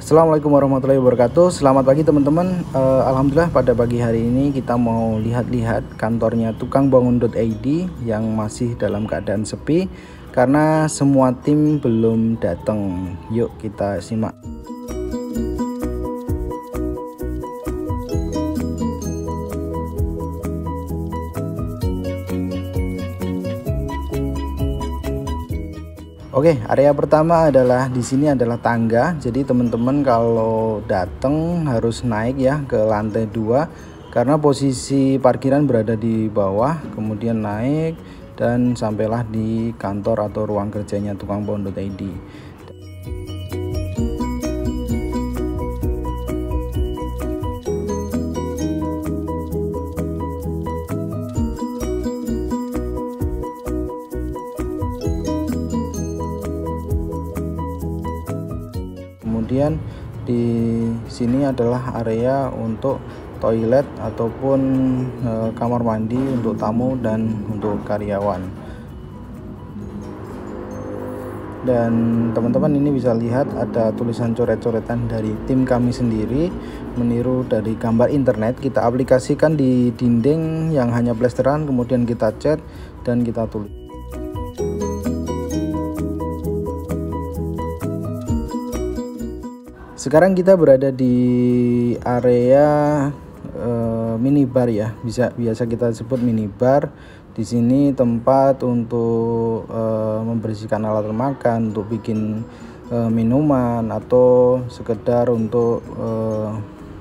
Assalamualaikum warahmatullahi wabarakatuh. Selamat pagi teman-teman. Alhamdulillah pada pagi hari ini kita mau lihat-lihat kantornya tukangbangun.id yang masih dalam keadaan sepi karena semua tim belum datang. Yuk kita simak. Oke, area pertama adalah di sini adalah tangga. Jadi teman-teman kalau datang harus naik ya ke lantai 2 karena posisi parkiran berada di bawah, kemudian naik dan sampailah di kantor atau ruang kerjanya tukangbangun.id. Kemudian di sini adalah area untuk toilet ataupun kamar mandi untuk tamu dan untuk karyawan. Dan teman-teman ini bisa lihat ada tulisan coret-coretan dari tim kami sendiri meniru dari gambar internet. Kita aplikasikan di dinding yang hanya plesteran, kemudian kita cat dan kita tulis. Sekarang kita berada di area minibar ya, biasa kita sebut minibar. Di sini tempat untuk membersihkan alat makan, untuk bikin minuman atau sekedar untuk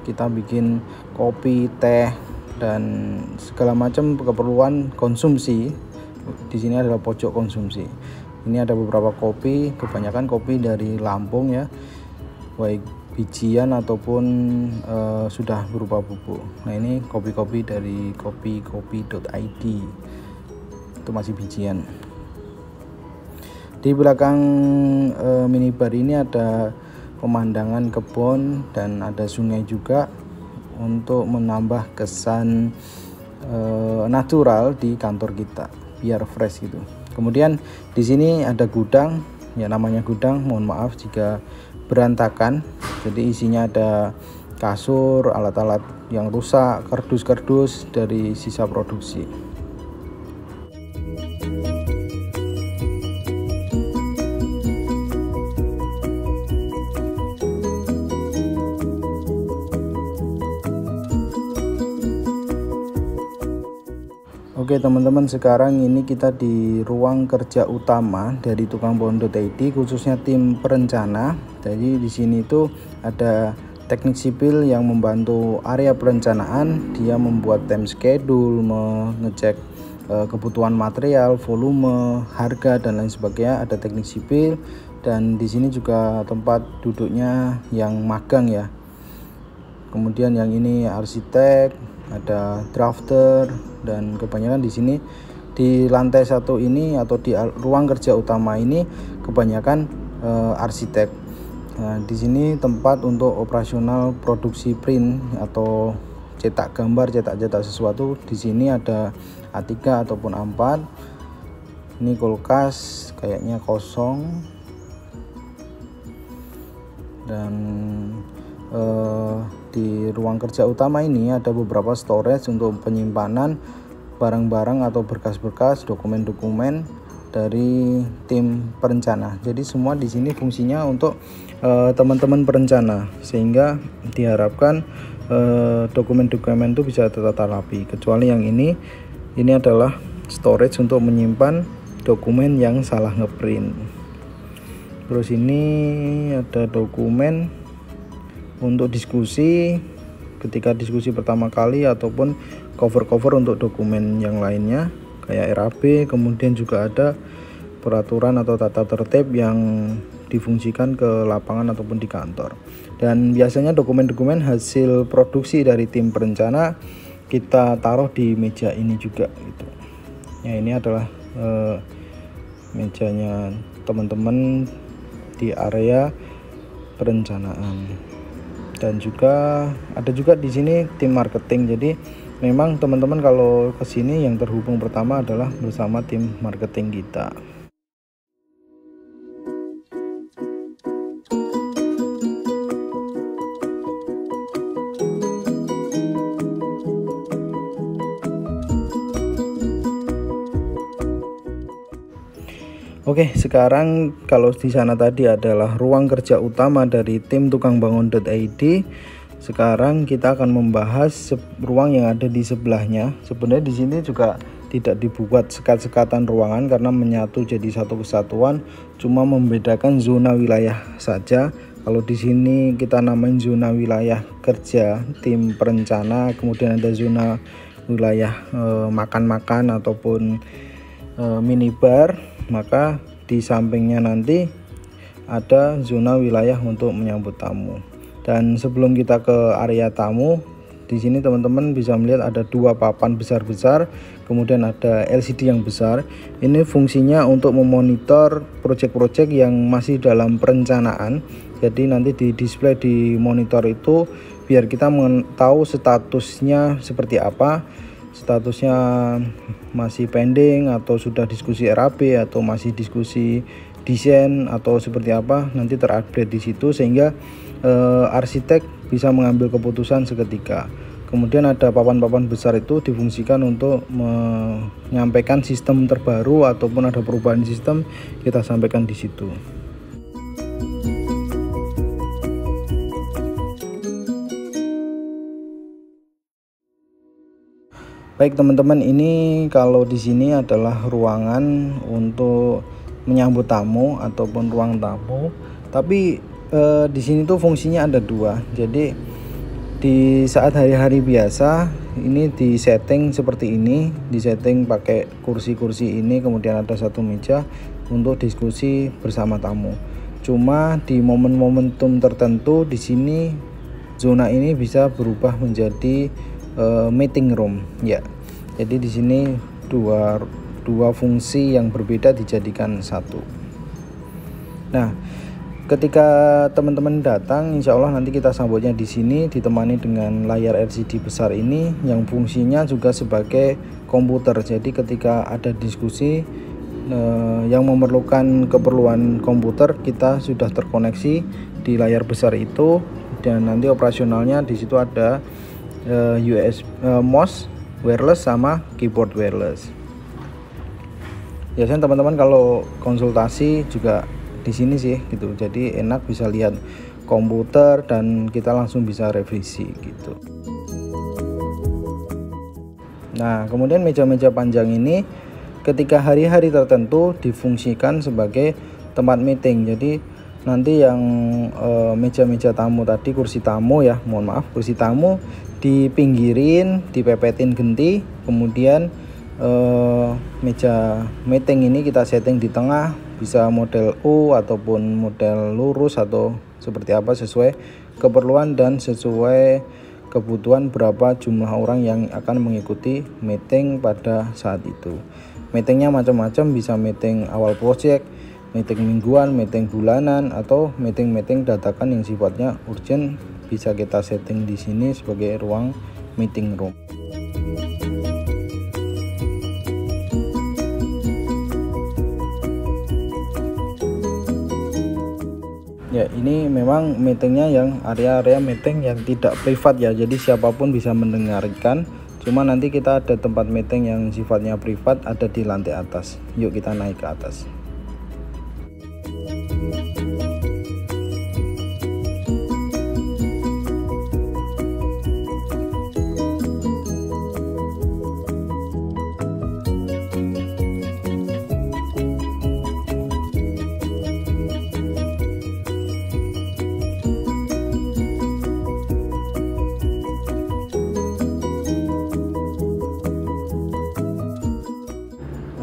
kita bikin kopi, teh dan segala macam keperluan konsumsi. Di sini adalah pojok konsumsi. Ini ada beberapa kopi, kebanyakan kopi dari Lampung ya, baik bijian ataupun sudah berupa bubuk. Nah ini kopi-kopi dari kopi.id, itu masih bijian. Di belakang minibar ini ada pemandangan kebun dan ada sungai juga untuk menambah kesan natural di kantor kita biar fresh gitu. Kemudian di sini ada gudang, ya namanya gudang, mohon maaf jika berantakan. Jadi isinya ada kasur, alat-alat yang rusak, kardus-kardus dari sisa produksi. Oke teman-teman, sekarang ini kita di ruang kerja utama dari tukangbangun.id, khususnya tim perencana. Jadi di sini tuh ada teknik sipil yang membantu area perencanaan. Dia membuat time schedule, mengecek kebutuhan material, volume, harga dan lain sebagainya. Ada teknik sipil dan di sini juga tempat duduknya yang magang ya. Kemudian yang ini arsitek, ada drafter, dan kebanyakan di sini di lantai 1 ini atau di ruang kerja utama ini kebanyakan arsitek. Nah, di sini tempat untuk operasional produksi print atau cetak gambar, cetak sesuatu. Di sini ada A3 ataupun A4. Ini kulkas kayaknya kosong. Dan di ruang kerja utama ini ada beberapa storage untuk penyimpanan barang-barang atau berkas-berkas, dokumen-dokumen dari tim perencana. Jadi semua di sini fungsinya untuk teman-teman perencana, sehingga diharapkan dokumen-dokumen itu bisa tertata rapi. Kecuali yang ini adalah storage untuk menyimpan dokumen yang salah ngeprint. Terus ini ada dokumen untuk diskusi ketika diskusi pertama kali ataupun cover-cover untuk dokumen yang lainnya kayak RAB. Kemudian juga ada peraturan atau tata tertib yang difungsikan ke lapangan ataupun di kantor. Dan biasanya dokumen-dokumen hasil produksi dari tim perencana kita taruh di meja ini juga gitu. Ya ini adalah mejanya teman-teman di area perencanaan. Dan juga ada juga di sini tim marketing. Jadi memang teman-teman kalau ke sini yang terhubung pertama adalah bersama tim marketing kita. Oke, sekarang kalau di sana tadi adalah ruang kerja utama dari tim tukang bangun.id. Sekarang kita akan membahas ruang yang ada di sebelahnya. Sebenarnya di sini juga tidak dibuat sekat-sekatan ruangan karena menyatu jadi satu kesatuan, cuma membedakan zona wilayah saja. Kalau di sini kita namain zona wilayah kerja tim perencana, kemudian ada zona wilayah makan-makan ataupun minibar, maka di sampingnya nanti ada zona wilayah untuk menyambut tamu. Dan sebelum kita ke area tamu, di sini teman-teman bisa melihat ada dua papan besar-besar, kemudian ada LCD yang besar. Ini fungsinya untuk memonitor proyek-proyek yang masih dalam perencanaan. Jadi nanti di display di monitor itu biar kita tahu statusnya seperti apa. Statusnya masih pending atau sudah diskusi RAP atau masih diskusi desain atau seperti apa, nanti terupdate di situ sehingga arsitek bisa mengambil keputusan seketika. Kemudian ada papan-papan besar itu difungsikan untuk menyampaikan sistem terbaru ataupun ada perubahan sistem, kita sampaikan di situ. Baik teman-teman, ini kalau di sini adalah ruangan untuk menyambut tamu ataupun ruang tamu. Tapi di sini tuh fungsinya ada dua. Jadi di saat hari-hari biasa ini di setting seperti ini, di setting pakai kursi-kursi ini, kemudian ada satu meja untuk diskusi bersama tamu. Cuma di momen-momentum tertentu di sini zona ini bisa berubah menjadi meeting room ya. Jadi di sini dua fungsi yang berbeda dijadikan satu. Nah, ketika teman-teman datang, insya Allah nanti kita sambutnya di sini ditemani dengan layar LCD besar ini yang fungsinya juga sebagai komputer. Jadi ketika ada diskusi yang memerlukan keperluan komputer, kita sudah terkoneksi di layar besar itu, dan nanti operasionalnya di situ ada mouse wireless sama keyboard wireless. Biasanya teman-teman kalau konsultasi juga di sini sih gitu, jadi enak bisa lihat komputer dan kita langsung bisa revisi gitu. Nah, kemudian meja-meja panjang ini ketika hari-hari tertentu difungsikan sebagai tempat meeting. Jadi nanti yang meja-meja tamu tadi, kursi tamu ya, mohon maaf, kursi tamu dipinggirin, dipepetin genti, kemudian meja meeting ini kita setting di tengah, bisa model U ataupun model lurus atau seperti apa sesuai keperluan dan sesuai kebutuhan berapa jumlah orang yang akan mengikuti meeting pada saat itu. Meetingnya macam-macam, bisa meeting awal project, meeting mingguan, meeting bulanan, atau meeting dadakan yang sifatnya urgent, bisa kita setting di sini sebagai ruang meeting room. Ya, ini memang meetingnya yang area-area meeting yang tidak privat ya, jadi siapapun bisa mendengarkan. Cuma nanti kita ada tempat meeting yang sifatnya privat, ada di lantai atas. Yuk kita naik ke atas.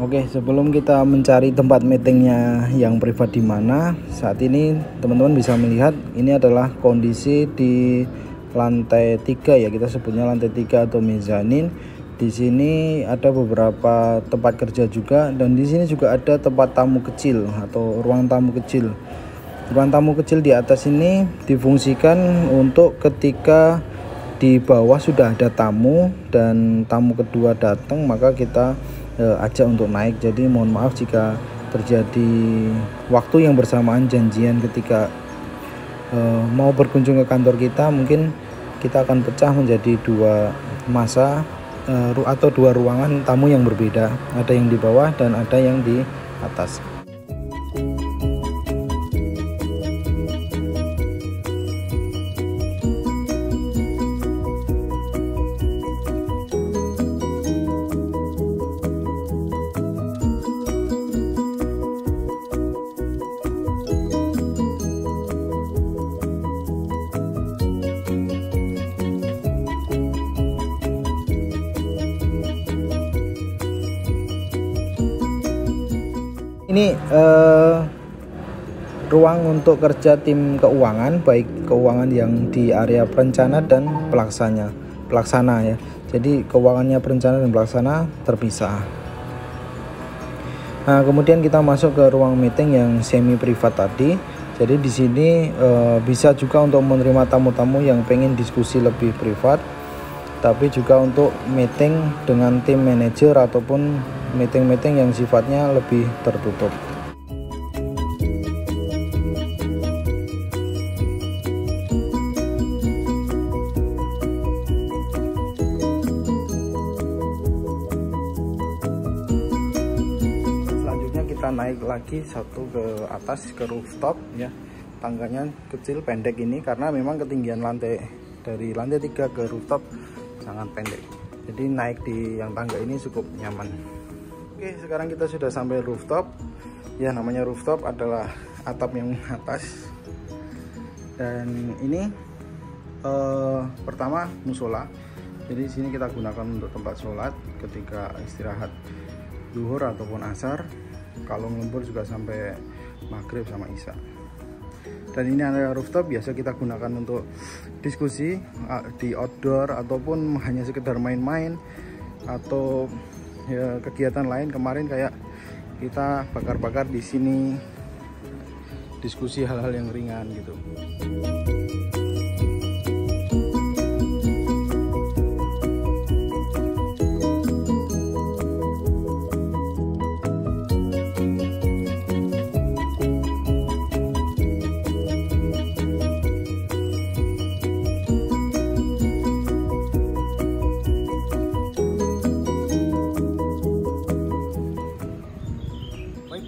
Oke, sebelum kita mencari tempat meetingnya yang privat di mana, saat ini teman-teman bisa melihat ini adalah kondisi di lantai 3 ya, kita sebutnya lantai 3 atau mezanin. Di sini ada beberapa tempat kerja juga, dan di sini juga ada tempat tamu kecil atau ruang tamu kecil. Ruang tamu kecil di atas ini difungsikan untuk ketika di bawah sudah ada tamu dan tamu kedua datang, maka kita ajak untuk naik. Jadi mohon maaf jika terjadi waktu yang bersamaan janjian ketika mau berkunjung ke kantor kita, mungkin kita akan pecah menjadi dua masa atau dua ruangan tamu yang berbeda, ada yang di bawah dan ada yang di atas. ini ruang untuk kerja tim keuangan, baik keuangan yang di area perencana dan pelaksana ya. Jadi keuangannya perencana dan pelaksana terpisah. Nah, kemudian kita masuk ke ruang meeting yang semi privat tadi. Jadi di sini bisa juga untuk menerima tamu-tamu yang pengen diskusi lebih privat, tapi juga untuk meeting dengan tim manajer ataupun meeting-meeting yang sifatnya lebih tertutup. Kita naik lagi satu ke atas ke rooftop ya. Tangganya kecil pendek ini karena memang ketinggian lantai dari lantai 3 ke rooftop sangat pendek. Jadi naik di yang tangga ini cukup nyaman. Oke, sekarang kita sudah sampai rooftop. Ya, namanya rooftop adalah atap yang atas. Dan ini pertama musola. Jadi di sini kita gunakan untuk tempat sholat ketika istirahat zuhur ataupun asar. Kalau ngelembur juga sampai maghrib sama isya. Dan ini area rooftop biasa kita gunakan untuk diskusi di outdoor ataupun hanya sekedar main-main atau ya kegiatan lain. Kemarin kayak kita bakar-bakar di sini, diskusi hal-hal yang ringan gitu.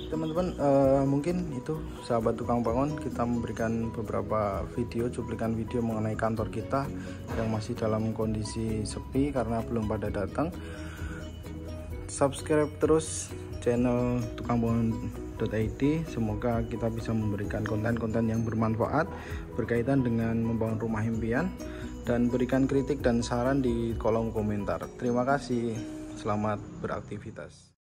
Teman-teman, mungkin itu sahabat tukang bangun, kita memberikan beberapa cuplikan video mengenai kantor kita yang masih dalam kondisi sepi karena belum pada datang. Subscribe terus channel tukangbangun.id, semoga kita bisa memberikan konten-konten yang bermanfaat berkaitan dengan membangun rumah impian, dan berikan kritik dan saran di kolom komentar. Terima kasih, selamat beraktivitas.